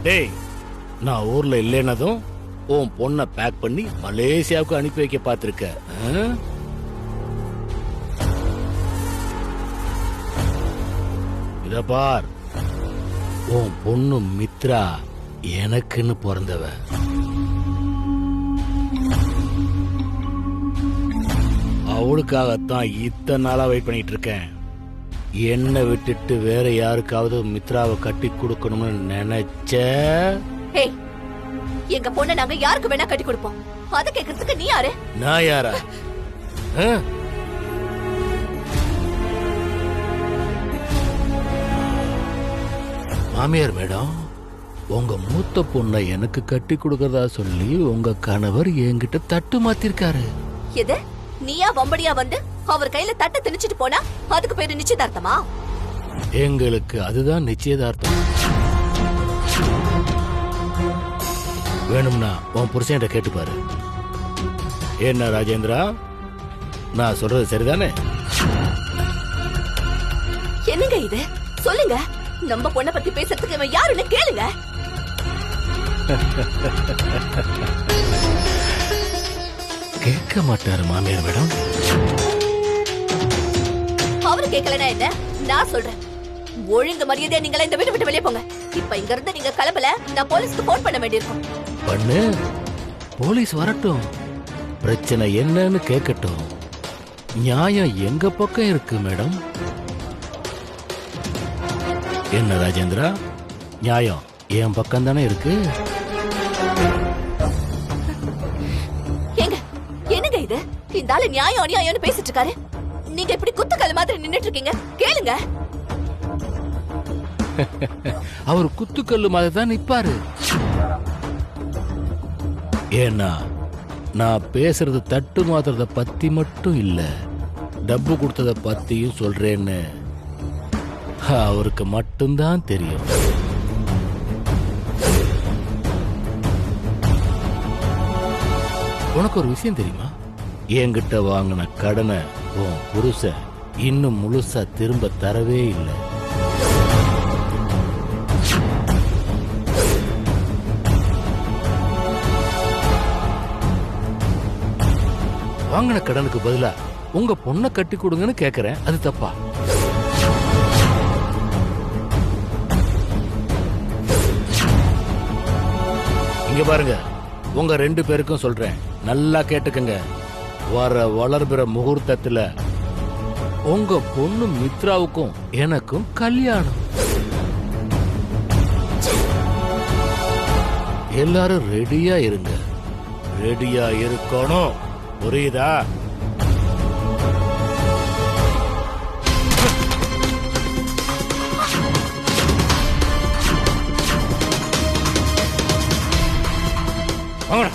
டேய், நான் ஊர்ல இல்லைன்னதும் உன் பொண்ணை பேக் பண்ணி மலேசியாவுக்கு அனுப்பி வைக்க பார்த்திருக்க. இத பார், உன் பொண்ணு மித்ரா எனக்குன்னு பிறந்தவ. அவளுக்காகத்தான் இத்தனை நாளா வெயிட் பண்ணிட்டு இருக்கேன். என்ன விட்டுட்டு வேற யாருக்காவது மித்ராவை கட்டி கொடுக்கணும்னு நினைச்ச? எங்க பொண்ணை நாங்க யாருக்கு வேணா கட்டி கொடுப்போம். அத கேக்குறதுக்கு நீ யாரு? நான் யாரா? மாமியார் மேடம், உங்க மூத்த பொண்ணை எனக்கு கட்டி கொடுக்கறதா சொல்லி உங்க கணவர் என்கிட்ட தட்டு மாத்திருக்காரு. எது? நீயா வம்படியா வந்து அவர் கையில தட்டை திணிச்சிட்டு போனா அதுக்கு பேரு நிச்சயதார்த்தமா? எங்களுக்கு அதுதான் நிச்சயதார்த்தம். வேணும்னா உன் புருஷன் கேட்டு பாரு. என்ன ராஜேந்திரா, நான் சொல்றது சரிதானே? என்னங்க இது? சொல்லுங்க, நம்ம பொண்ணை பத்தி பேசுறதுக்கு இவன் யாருன்னு கேளுங்க. கேட்க மாட்டாரு மாமியார் மேடம். அவரு கேட்கலனா என்ன? நான் சொல்றேன், ஒழுங்கு மரியாதையா நீங்களே இந்த வீட்டை விட்டு வெளியே போங்க. இப்ப இங்க இருந்து நீங்க கிளம்பல, நான் போலீஸ்க்கு போன் பண்ண வேண்டியிருக்கும். பண்ணு, போலீஸ் வரட்டும், பிரச்சனை என்னன்னு கேட்கட்டும். நியாயம் எங்க பக்கம் இருக்கு மேடம். என்ன ராஜேந்திரா, நியாயம் என் பக்கம் தானே இருக்கு. என்னங்க இது? இந்த ஆளு நியாயம் அநியாயம்னு பேசிட்டு இருக்காரு. நீங்க இப்படி குத்துக்கல் மாதிரி நின்னுட்டு இருக்கீங்க. கேளுங்க. அவர் குத்துக்கல்லு மாதிரி தான் நிப்பாரு. ஏன்னா நான் பேசுறது தட்டு மாத்துறத பத்தி மட்டும் இல்ல, டப்பு கொடுத்தத பத்தியும் சொல்றேன்னு அவருக்கு மட்டும்தான் தெரியும். உனக்கு ஒரு விஷயம் தெரியுமா? என்கிட்ட வாங்கின கடனை உன் புருஷன் இன்னும் முழுசா திரும்ப தரவே இல்லை. வாங்கின கடனுக்கு பதிலா உங்க பொண்ணை கட்டி கொடுங்கன்னு கேக்குறேன். அது தப்பா? இங்க பாருங்க, உங்க 2 பேருக்கும் சொல்றேன், நல்லா கேட்டுக்கங்க. வர வளர்பிற முகூர்த்தத்துல உங்க பொண்ணு மித்ராவுக்கும் எனக்கும் கல்யாணம். எல்லாரும் ரெடியா இருங்க. ரெடியா இருக்கணும், புரியுதா? வாங்கடா.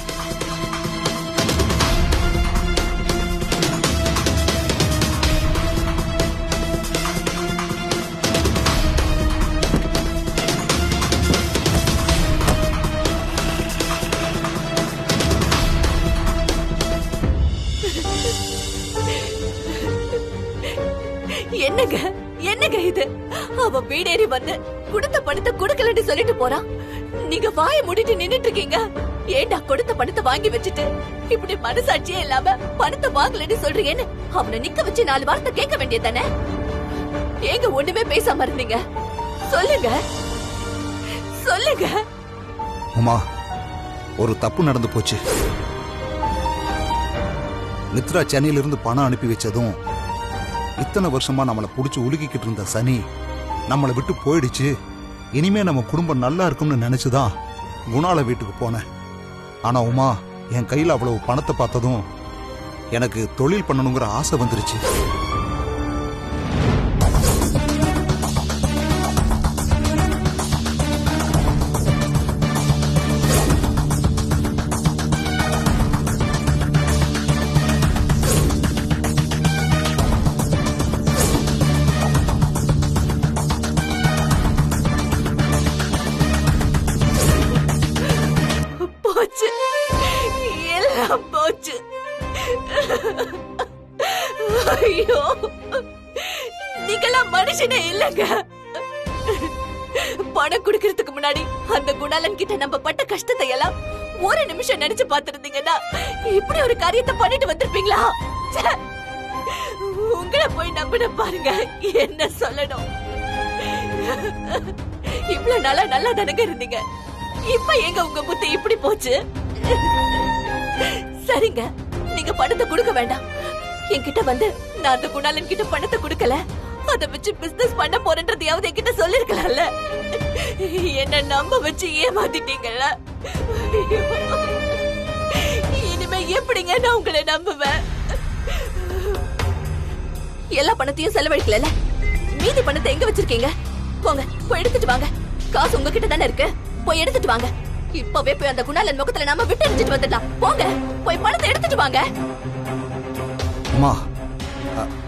என்னங்க என்னங்க இது? அவ வீடேறி வந்து கொடுத்த பணத்தை கொடுக்கலன்னு சொல்லிட்டு போறான். நீங்க வாயை மூடிட்டு நின்னுட்டு இருக்கீங்க. ஏண்டா கொடுத்த பணத்தை வாங்கி வச்சுட்டு இப்படி மனசாட்சியே இல்லாம பணத்தை வாங்கலன்னு சொல்றீங்கன்னு அவனை நிக்க வச்சு 4 வார்த்தை கேட்க வேண்டியதானே? ஏங்க ஒண்ணுமே பேசாம இருந்தீங்க? சொல்லுங்க சொல்லுங்க. அம்மா, ஒரு தப்பு நடந்து போச்சு. மித்ரா சென்னையில இருந்து பணம் அனுப்பி வச்சதும் இத்தனை வருஷமா நம்மளை புடிச்சு உலுக்கிக்கிட்டு இருந்த சனி நம்மளை விட்டு போயிடுச்சு. இனிமே நம்ம குடும்பம் நல்லா இருக்கும்னு நினைச்சுதான் குணால வீட்டுக்கு போனேன். ஆனா உமா, என் கையில அவ்வளவு பணத்தை பார்த்ததும் எனக்கு தொழில் பண்ணணுங்கிற ஆசை வந்துருச்சு. போச்சு. ஐயோ, நீங்கெல்லாம் மனுஷனே இல்லங்க. பணம் குடுக்கறதுக்கு முன்னாடி அந்த குணாலன் கிட்ட நம்ம பட்ட கஷ்டத்தை எல்லாம் ஒரு நிமிஷம் நினைச்சு பார்த்திருந்தீங்கன்னா இப்படி ஒரு காரியத்தை பண்ணிட்டு வந்திருப்பீங்களா? ச்சே! உங்களை போய் நம்பின பாருங்க, என்ன சொல்லணும். இவ்வளவு நாளா நல்லா தானங்க இருந்தீங்க, இப்ப எங்க உங்க புத்தி இப்படி போச்சு? சரிங்க, நீங்க பணத்தை கொடுக்க வேண்டாம். என்கிட்ட வந்து நான் அந்த குணாலன் கிட்ட பணத்தை கொடுக்கல, அத வச்சு பிசினஸ் பண்ண போறேன்றதையாவது என்கிட்ட சொல்லிருக்கலாம்ல. என்ன நம்ப வச்சு ஏமாத்திட்டீங்கல்ல. இனிமே எப்படிங்க நான் உங்களை நம்புவேன்? எல்லா பணத்தையும் செலவழிக்கல, மீதி பணத்தை எங்க வச்சிருக்கீங்க? போங்க, போய் எடுத்துட்டு வாங்க. காசு உங்ககிட்ட தானே இருக்கு, போய் எடுத்துட்டு வாங்க. இப்பவே போய் அந்த குணாலன் முகத்துல நாம விட்டு எரிஞ்சிட்டு வந்துடலாம். போங்க, போய் பணத்தை எடுத்துட்டு வாங்க. அம்மா,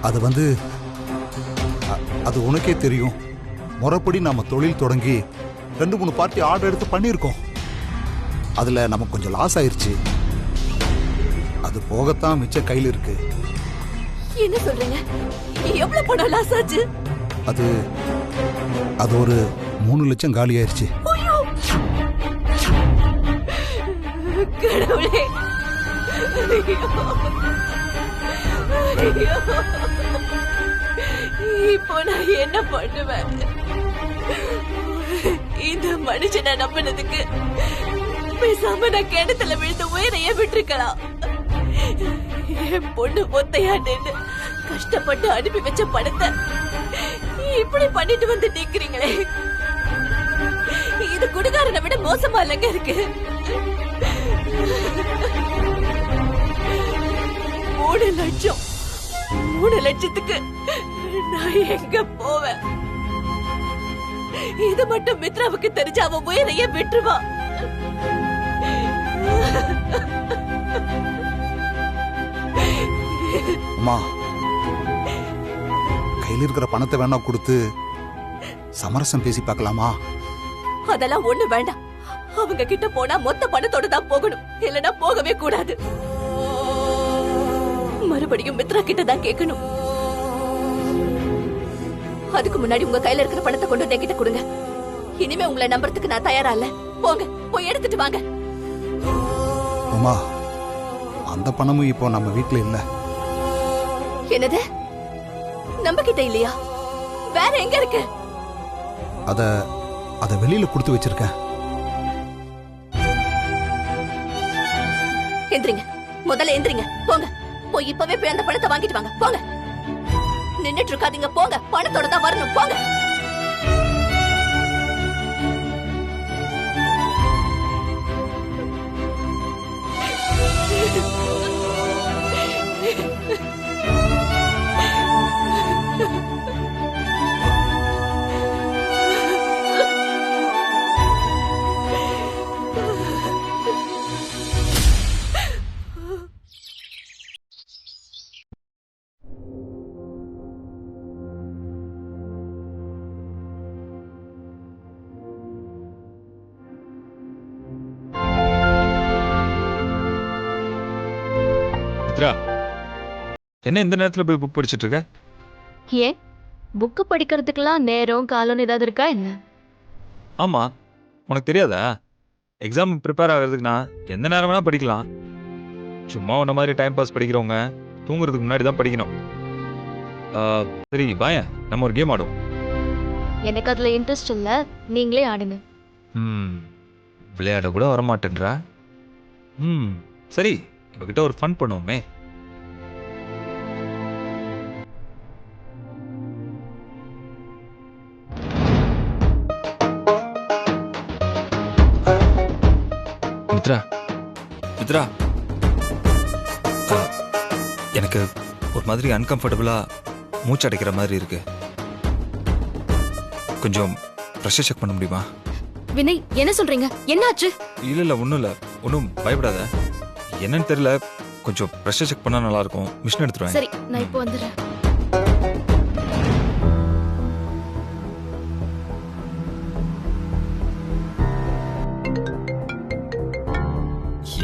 அது வந்து அது உனக்கே தெரியும். முறைப்படி நாம தொழில் தொடங்கி 2-3 பார்ட்டி ஆர்டர் எடுத்து பண்ணியிருக்கோம். அதுல நமக்கு கொஞ்சம் லாஸ் ஆயிருச்சு. அது போகத்தான் மிச்ச கையில் இருக்கு. என்ன சொல்றீங்க? எவ்வளவு பணம் லாஸ் ஆச்சு? அது அது ஒரு 3 லட்சம் காலி ஆயிருச்சு. ஐயோ! கடவுளே! ஐயோ! இப்போ நான் என்ன பண்ணுவேன்? இந்த மனுஷனை நம்பினதுக்கு பேசாம நான் கிணத்துல விழுந்து உயிரையே விட்டுருக்கலாம். என் பொண்ணு ஒத்தையா நின்னு கஷ்டப்பட்டு அனுப்பி வச்ச பணத்தை இப்படி பண்ணிட்டு வந்து நிக்கிறீங்களே, இது குடிகாரனை விட மோசமா இல்லங்க இருக்கு. 3 லட்சம், 3 லட்சத்துக்கு நான் எங்க போவேன்? இது மட்டும் மித்ராவுக்கு தெரிஞ்ச அவன் உயிரையே விட்டுருவா. அம்மா, கையில் இருக்கிற பணத்தை வேணா கொடுத்து சமரசம் பேசி பார்க்கலாமா? அதெல்லாம் ஒண்ணு வேண்டாம். அவங்க கிட்ட போனா மொத்த பணத்தோட தான் போகணும், இல்லனா போகவே கூடாது. மறுபடியும் மித்ரா கிட்ட தான் கேட்கணும். அதுக்கு முன்னாடி உங்க கையில இருக்கிற பணத்தை கொண்டு வந்து என்கிட்ட கொடுங்க. இனிமே உங்களை நம்புறதுக்கு நான் தயாரா இல்ல. போங்க, போய் எடுத்துட்டு வாங்க. அம்மா, அந்த பணமும் இப்போ நம்ம வீட்ல இல்ல. என்னது? நம்ம கிட்ட இல்லையா? வேற எங்க இருக்கு? அத வெளியில கொடுத்து வச்சிருக்கேன். எந்திரிங்க, முதல்ல எந்திரிங்க. போங்க, போய் இப்பவே போய் அந்த பணத்தை வாங்கிட்டு வாங்க. போங்க, நின்னுட்டு இருக்காதீங்க. போங்க, பணத்தோட தான் வரணும். போங்க. என்ன இந்த நேரத்துல போய் புக் படிச்சிட்டு இருக்க? ஏன் புக்கு படிக்கிறதுக்கெல்லாம் நேரம் காலம்னு ஏதாவது இருக்கா என்ன? ஆமா, உனக்கு தெரியாதா? எக்ஸாம் ப்ரிப்பேர் ஆகிறதுக்கு நான் எந்த நேரம் வேணா படிக்கலாம். சும்மா உன்ன மாதிரி டைம் பாஸ் படிக்கிறவங்க தூங்குறதுக்கு முன்னாடி தான் படிக்கணும். சரி பாய, நம்ம ஒரு கேம் ஆடுவோம். எனக்கு அதுல இன்ட்ரெஸ்ட் இல்ல, நீங்களே ஆடுங்க. விளையாட கூட வரமாட்டேன்றா. சரி, இவகிட்ட ஒரு ஃபன் பண்ணுவோமே. மித்ரா, மித்ரா, எனக்கு ஒரு மாதிரி அன்கம்ஃபர்டபுளா மூச்சு அடைக்கிற மாதிரி இருக்கு. கொஞ்சம் ப்ரெஷர் செக் பண்ண முடியுமா? வினய், என்ன சொல்றீங்க? என்னாச்சு? இல்ல ஒன்றும் இல்லை, ஒன்றும் பயப்படாத. என்னன்னு தெரியல, கொஞ்சம் ப்ரெஷர் செக் பண்ணா நல்லா இருக்கும். மிஷின் எடுத்துருவேன். சரி, நான் இப்போ வந்துடுறேன்.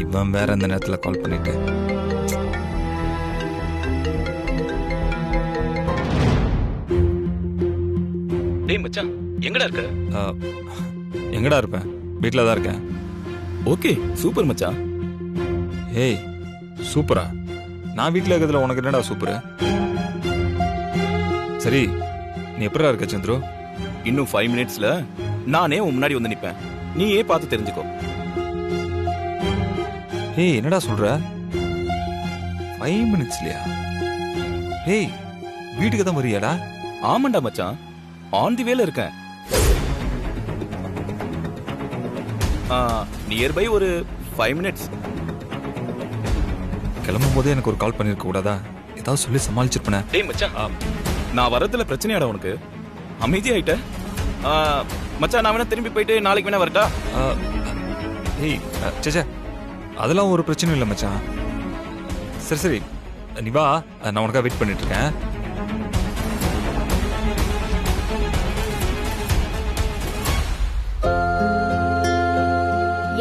இவன் வேற அந்த நேரத்துல கால் பண்ணிட்டு. டேய் மச்சான், எங்கடா இருக்க? எங்கடா இருப்பேன்? வீட்டில் தான் இருக்கேன். ஓகே, சூப்பர் மச்சான். ஏய், சூப்பரா? நான் வீட்டில் இருக்கிறதுல உனக்கு என்னடா சூப்பரு? சரி, நீ எப்படா இருக்க சந்துரு? இன்னும் 5 மினிட்ஸ்ல நானே உன் முன்னாடி வந்து நிப்பேன். நீயே பார்த்து தெரிஞ்சுக்கோ. ஏய், என்னடா சொல்ற? 5 மினிட்ஸ்லையா? ஏய், வீட்டுக்கு தான் வரியாடா? ஆமாண்டா மச்சான், ஆன் தி வேல இருக்கேன். நியர்பை ஒரு 5 மினிட்ஸ். கிளம்பும் போதே எனக்கு ஒரு கால் பண்ணிருக்க கூடாதா? ஏதாவது சொல்லி சமாளிச்சிருப்பேன். டேய் மச்சான், நான் வரதுல பிரச்சனையாடா உனக்கு? அமைதியாயிட்ட? மச்சான், நான் வேணா திரும்பி போயிட்டு நாளைக்கு வேணா வரட்டா? ஏய், சேச்சே, அதெல்லாம் ஒரு பிரச்சனையும் இல்லை மச்சான். சரி சரி, நீ வா, நான் உனக்காக வெயிட் பண்ணிட்டு இருக்கேன்.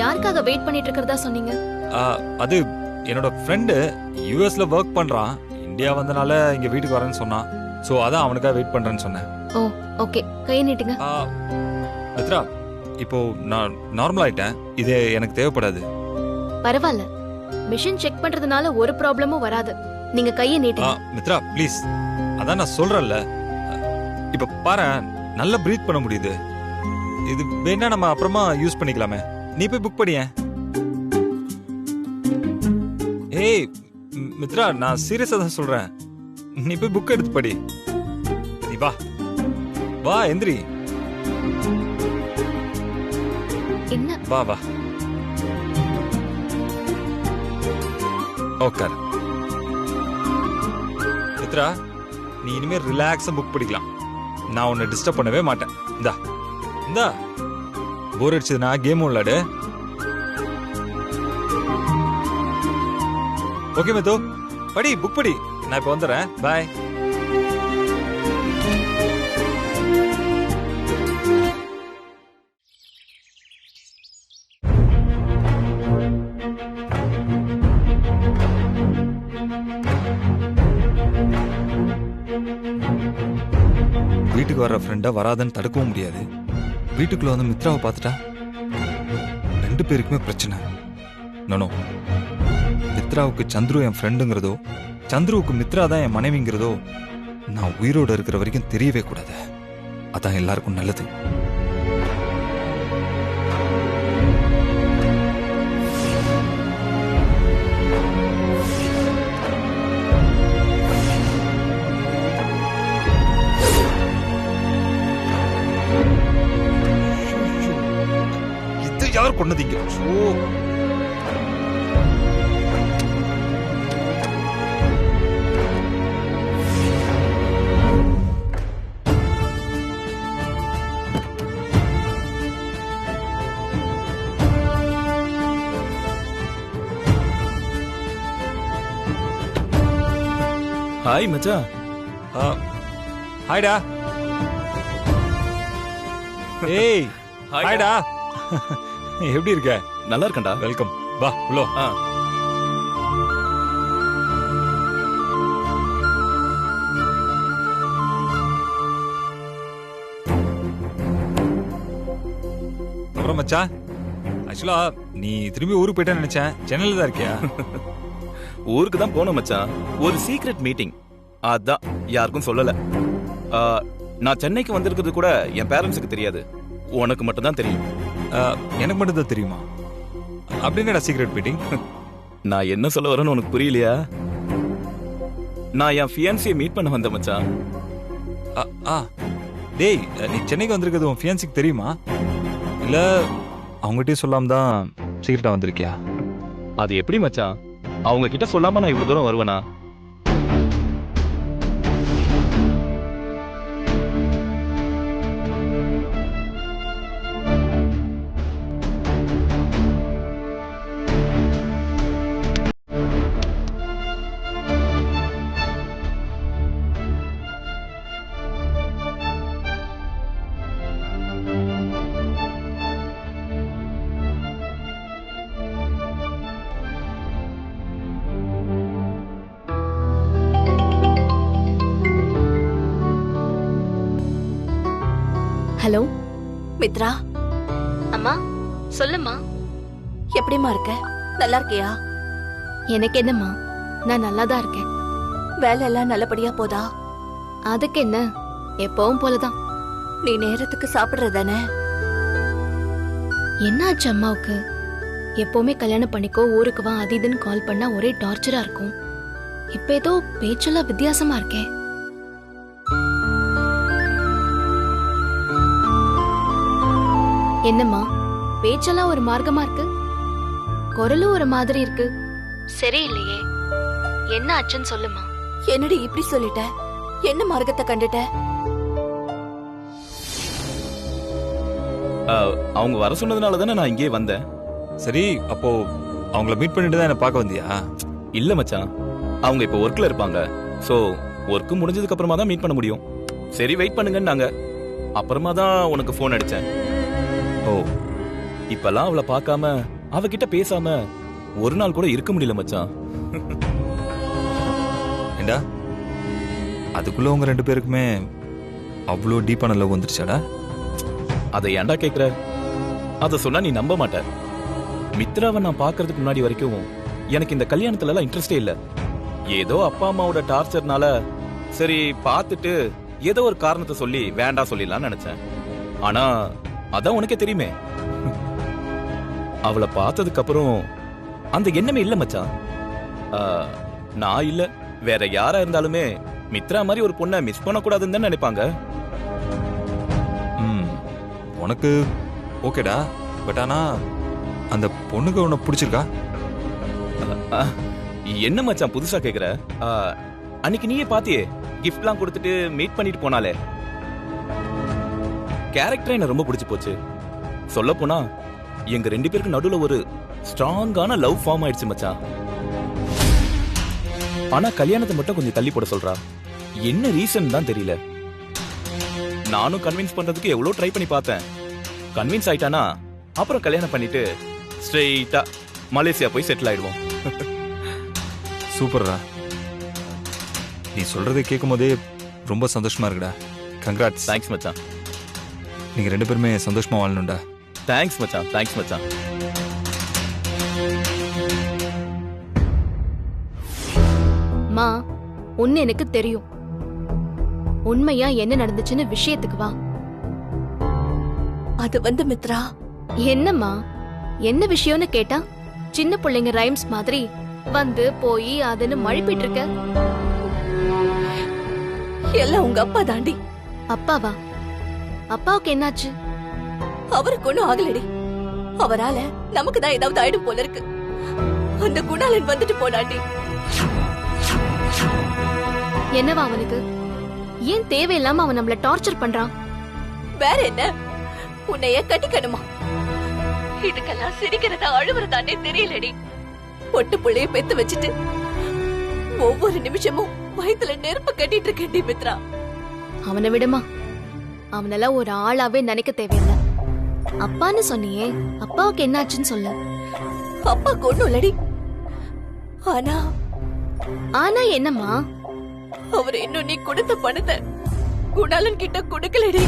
யாருக்காக வெயிட் பண்ணிட்டு இருக்கிறதா சொன்னீங்க? அது என்னோட ஃப்ரெண்டு யூஎஸ்ல ஒர்க் பண்றான். இந்தியா வந்தனால இங்க வீட்டுக்கு வரேன்னு சொன்னான். ஸோ அதான் அவனுக்காக வெயிட் பண்றேன்னு சொன்னேன். ஓ, ஓகே, கையை நீட்டுங்க. மித்ரா, இப்போ நான் நார்மல் ஆயிட்டேன். இது எனக்கு தேவைப்படாது. பரவாயில்ல, மிஷின் செக் பண்றதுனால ஒரு ப்ராப்ளமும் வராது. நீங்க கையை நீட்டுங்க. மித்ரா ப்ளீஸ், அதான் நான் சொல்றேன்ல. இப்ப பாரு, நல்லா பிரீத் பண்ண முடியுது. இது வேணா நம்ம அப்புறமா யூஸ் பண்ணிக்கலாமே. நீ போய் புக் படிய. ஏய் மித்ரா, நான் சீரியஸா தான் சொல்றேன். நீ போய் புக் எடுத்து படி. நீ வா வா, எந்திரி. என்ன? வா வா, உட்கார். மித்ரா, நீ இனிமே ரிலாக்ஸா புக் படிக்கலாம். நான் உன்னை டிஸ்டர்ப் பண்ணவே மாட்டேன். இந்தா இந்தா, போர் அடிச்சதுன்னா கேம் விளையாடு. ஓகே மித்து, படி, புக் படி. நான் இப்ப வந்துடுறேன். பாய். வீட்டுக்கு வர்ற ஃப்ரெண்டை வராதுன்னு தடுக்கவும் முடியாது. வீட்டுக்குள்ள வந்து மித்ராவை பார்த்துட்டா 2 பேருக்குமே பிரச்சனை. நானோ மித்ராவுக்கு சந்துரு என் ஃப்ரெண்டுங்கிறதோ, சந்துருவுக்கு மித்ரா தான் என் மனைவிங்கிறதோ நான் உயிரோடு இருக்கிற வரைக்கும் தெரியவே கூடாது. அதான் எல்லாருக்கும் நல்லது. இது யார் கொண்டதீங்க? ஹாய் மச்சான். ஹாய்டா. ஏய் Hi, ஹாய்டா. எப்படி இருக்க? நல்லா இருக்கேன்டா. வெல்கம். வா உள்ள. அப்புறம் மச்சான், ஆக்சுவலா நீ திரும்பி ஊருக்கு போயிட்டேன்னு நினைச்சேன். சென்னையில தான் இருக்கியா? ஊருக்கு தான் போனோம் மச்சான். ஒரு சீக்ரெட் மீட்டிங். அதான் யாருக்கும் சொல்லல. நான் சென்னைக்கு வந்திருக்கிறது கூட என் பேரண்ட்ஸுக்கு தெரியாது. உனக்கு மட்டும் தான் தெரியும். எனக்கு மட்டும் தான் தெரியுமா? அப்படின்னா சீக்ரெட் மீட்டிங்? நான் என்ன சொல்ல வரேன்னு உனக்கு புரியலையா? நான் என் ஃபியான்சியை மீட் பண்ண வந்தேன் மச்சான். டேய், நீ சென்னைக்கு வந்திருக்கிறது உன் ஃபியான்சிக்கு தெரியுமா? இல்ல அவங்ககிட்டயே சொல்லாம தான் சீக்கிரட்டா வந்திருக்கியா? அது எப்படி மச்சான்? அவங்க கிட்ட சொல்லாம நான் இவ்வளவு தூரம் வருவேனா? மித்ரா, அம்மா சொல்லுமா. எப்படிம்மா இருக்க? நல்லா இருக்கியா? எனக்கு என்னம்மா, நான் நல்லா தான் இருக்கேன். வேலை எல்லாம் நல்லபடியா போதா? அதுக்கு என்ன, எப்பவும் போலதான். நீ நேரத்துக்கு சாப்பிடுறதானே? என்னாச்சு அம்மாவுக்கு? எப்பவுமே கல்யாணம் பண்ணிக்கோ, ஊருக்கு வா, அது இதுன்னு கால் பண்ணா ஒரே டார்ச்சரா இருக்கும். இப்ப ஏதோ பேச்செல்லாம் வித்தியாசமா இருக்கே. என்னம்மா, பேச்செல்லாம் ஒரு மார்க்கமா இருக்கு, குரலும் ஒரு மாதிரி இருக்கு. சரியில்லையே, என்ன ஆச்சுன்னு சொல்லுமா. என்னடி இப்படி சொல்லிட்ட? என்ன மார்க்கத்தை கண்டுட்ட? அவங்க வர சொன்னதுனால தானே நான் இங்கே வந்தேன். சரி, அப்போ அவங்கள மீட் பண்ணிட்டு தான் என்ன பார்க்க வந்தியா? இல்ல மச்சான், அவங்க இப்போ ஒர்க்ல இருப்பாங்க. சோ ஒர்க் முடிஞ்சதுக்கு அப்புறமா தான் மீட் பண்ண முடியும். சரி வெயிட் பண்ணுங்கன்னாங்க. அப்புறமா தான் உனக்கு ஃபோன் அடிச்சேன். ஓ, இப்பெல்லாம் அவளை பார்க்காம அவகிட்ட பேசாம ஒரு நாள் கூட இருக்க முடியல மச்சான். ஏண்டா, அதுக்குள்ள உங்க 2 பேருக்குமே அவ்வளோ டீப்பான லவ் வந்துருச்சாடா? அதை ஏன்டா கேக்குற? அத சொன்னா நீ நம்ப மாட்ட. மித்ராவை நான் பாக்குறதுக்கு முன்னாடி வரைக்கும் எனக்கு இந்த கல்யாணத்துல எல்லாம் இன்ட்ரெஸ்டே இல்ல. ஏதோ அப்பா அம்மாவோட டார்ச்சர்னால சரி பார்த்துட்டு ஏதோ ஒரு காரணத்தை சொல்லி வேண்டாம் சொல்லிடலாம்னு நினைச்சேன். ஆனா அதான் உனக்கே தெரியுமே, அவளை பார்த்ததுக்கு அப்புறம் அந்த எண்ணமே இல்ல மச்சான். நான் இல்ல, வேற யாரா இருந்தாலுமே மித்ரா மாதிரி ஒரு பொண்ணை மிஸ் பண்ணக்கூடாதுன்னு தான் நினைப்பாங்க. உனக்கு ஓகேடா, பட் ஆனா அந்த பொண்ணுக்கு உன்னை பிடிச்சிருக்கா? என்ன மச்சான் புதுசா கேக்குற? அன்னைக்கு நீயே பாத்தியே, கிஃப்ட்லாம் கொடுத்துட்டு மீட் பண்ணிட்டு போனாலே. கேரக்டர் என்ன ரொம்ப பிடிச்சு போச்சு. சொல்ல போனா எங்க 2 பேருக்கு நடுவுல ஒரு ஸ்ட்ராங்கான லவ் ஃபார்ம் ஆயிடுச்சு மச்சான். ஆனா கல்யாணத்தை மட்டும் கொஞ்சம் தள்ளி போட சொல்றா. என்ன ரீசன் தான் தெரியல. நானும் கன்வின்ஸ் பண்றதுக்கு எவ்வளவு ட்ரை பண்ணி பார்த்தேன். கன்வின்ஸ் ஆயிட்டானா அப்புறம் கல்யாணம் பண்ணிட்டு ஸ்ட்ரெயிட்டா மலேசியா போய் செட்டில் ஆயிடுவோம். சூப்பர்ரா, நீ சொல்றதை கேட்கும் போதே ரொம்ப சந்தோஷமா இருக்குடா. கங்க்ராட்ஸ். தேங்க்ஸ் மச்சான். நீங்க 2 பேருமே சந்தோஷமா வாழணும்டா. தேங்க்ஸ் மச்சான், தேங்க்ஸ் மச்சான். மா, ஒன்னு எனக்கு தெரியும். உண்மையா என்ன நடந்துச்சுன்னு விஷயத்துக்கு வா. அது வந்து மித்ரா, என்னம்மா, என்ன விஷயம்னு கேட்டா சின்ன பிள்ளைங்க ரைம்ஸ் மாதிரி வந்து போய் அதுன்னு மழுப்பிட்டு இருக்க. எல்லாம் உங்க அப்பா தாண்டி. அப்பாவா? அப்பாவுக்கு என்னாச்சு? அவருக்கு ஒண்ணும் ஆகலடி. அவரால நமக்கு தான் ஏதாவது ஆயிடும் போல இருக்கு. அந்த குணாலன் வந்துட்டு போனாண்டி. என்னவா அவனுக்கு? ஏன் தேவையில்லாம அவன் நம்மள டார்ச்சர் பண்றான்? வேற என்ன, உன்னைய கட்டிக்கணுமா? இதுக்கெல்லாம் சிரிக்கிறதா அழுவுறதானே தெரியலடி. பொட்டு புள்ளைய பெத்து வச்சுட்டு ஒவ்வொரு நிமிஷமும் வயித்துல நெருப்பு கட்டிட்டு இருக்கேன்டி மித்ரா. அவனை விடுமா, அவனெல்லாம் ஒரு ஆளாவே நினைக்க தேவையில்லை. அப்பான்னு சொன்னியே, அப்பாவுக்கு என்னாச்சுன்னு சொல்லு. அப்பாக்கு ஒண்ணும் இல்லடி. ஆனா ஆனா என்னம்மா? அவர் இன்னும் நீ கொடுத்த பணத்தை குணாலன் கிட்ட கொடுக்கலடி.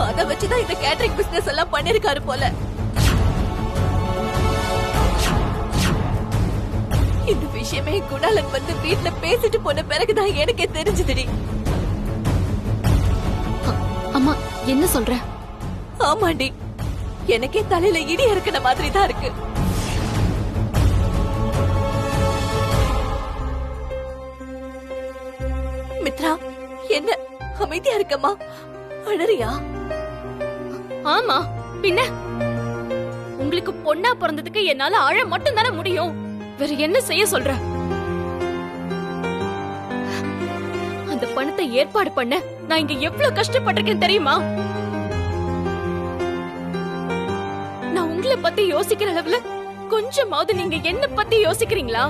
அத வச்சுதான் இந்த கேட்டரிங் பிசினஸ் எல்லாம் பண்ணிருக்காரு போல. இந்த விஷயமே குணாலன் வந்து வீட்டுல பேசிட்டு போன பிறகுதான் எனக்கே தெரிஞ்சதுடி. அம்மா என்ன சொல்ற? ஆமாண்டி, எனக்கே தலையில இடி இறக்கின மாதிரி தான் இருக்கு. மித்ரா, என்ன அமைதியா இருக்கமா? அழறியா? ஆமா, பின்ன உங்களுக்கு பொண்ணா பிறந்ததுக்கு என்னால அழ மட்டும் தானே முடியும். வேற என்ன செய்ய சொல்ற? அந்த பணத்தை ஏற்பாடு பண்ண நான் இங்க எவ்வளவு கஷ்டப்பட்டிருக்கேன் தெரியுமா? நான் உங்களை பத்தி யோசிக்கிற அளவுல கொஞ்சமாவது நீங்க என்ன பத்தி யோசிக்கிறீங்களா?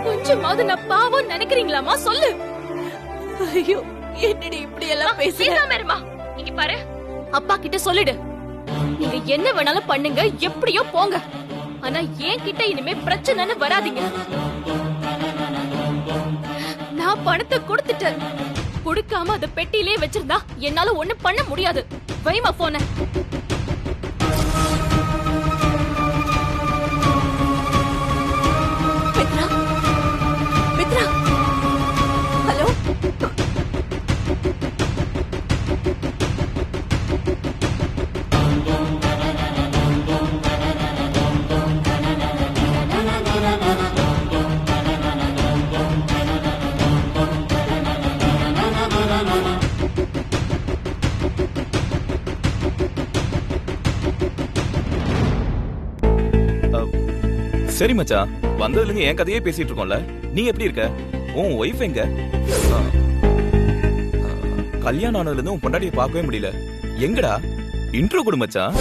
கொஞ்சமாவது நான் பாவம் நினைக்கிறீங்களாமா? சொல்லு. ஐயோ, என்னடி இப்படி எல்லாம் பேசுறா? இங்க பாரு, அப்பா கிட்ட சொல்லிடு. நீங்க என்ன வேணாலும் பண்ணுங்க, எப்படியோ போங்க. ஆனா என் கிட்ட இனிமே பிரச்சனைன்னு வராதீங்க. நான் பணத்தை கொடுத்துட்டேன். கொடுக்காம அத பெட்டியிலே வச்சிருந்தா என்னால ஒண்ணு பண்ண முடியாது. வைமா போன. மித்ரா, மித்ரா, ஹலோ. சரி மச்சான், வந்ததுல இருந்து என் கதையே பேசிட்டு இருக்கோம்ல. நீ எப்படி இருக்க? உன் ஒய்ஃப் எங்க? கல்யாணம் ஆனதுல இருந்து உன் பொண்டாட்டியை பார்க்கவே முடியல. எங்கடா? இன்ட்ரோ கொடு மச்சான்.